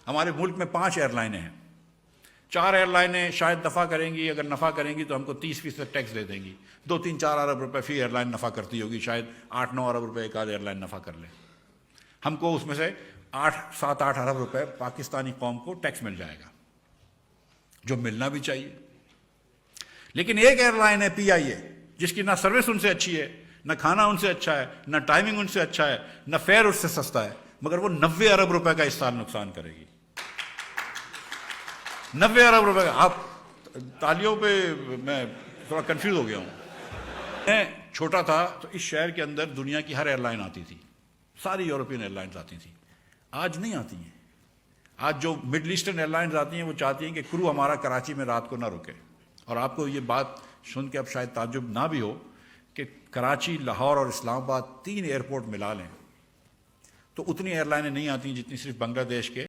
ہمارے ملک میں 5 ایئر لائنیں ہیں. 4 ایئر لائنیں شاید نفع کریں گی، اگر نفع کریں گی تو ہم کو 30% ٹیکس دے دیں گی. 2-3-4 ارب روپے فی ایئر لائن نفع کرتی ہوگی، شاید 8-9 ارب روپے ایک آدھ ایئر لائن نفع کر لیں. ہم کو اس میں سے 7-8 ارب روپے پاکستانی قوم کو ٹیکس مل جائے گا، جو ملنا بھی چاہیے. لیکن ایک ایئر لائن ہے PIA، جس کی نہ سروس ان سے اچھی ہے، نہ کھانا ان سے اچھا ہے، نہ ٹائمنگ ان سے اچھا ہے، نہ فیئر اس سے سستا ہے، مگر وہ 90 ارب روپے کا اس سال نقصان کرے گی. 90 ارب روپے کا. آپ تالیوں پہ میں تھوڑا کنفیوز ہو گیا ہوں. میں چھوٹا تھا تو اس شہر کے اندر دنیا کی ہر ایئر لائن آتی تھی، ساری یورپین ایئر لائنز آتی تھیں. آج نہیں آتی ہیں. آج جو مڈل ایسٹرن ایئر لائنز آتی ہیں وہ چاہتی ہیں کہ کرو ہمارا کراچی میں رات کو نہ رکے. اور آپ کو یہ بات سن کے اب شاید تعجب نہ بھی ہو کہ کراچی، لاہور اور اسلام آباد 3 ایئرپورٹ ملا لیں تو اتنی ایئر لائنیں نہیں آتی جتنی صرف بنگلہ دیش کے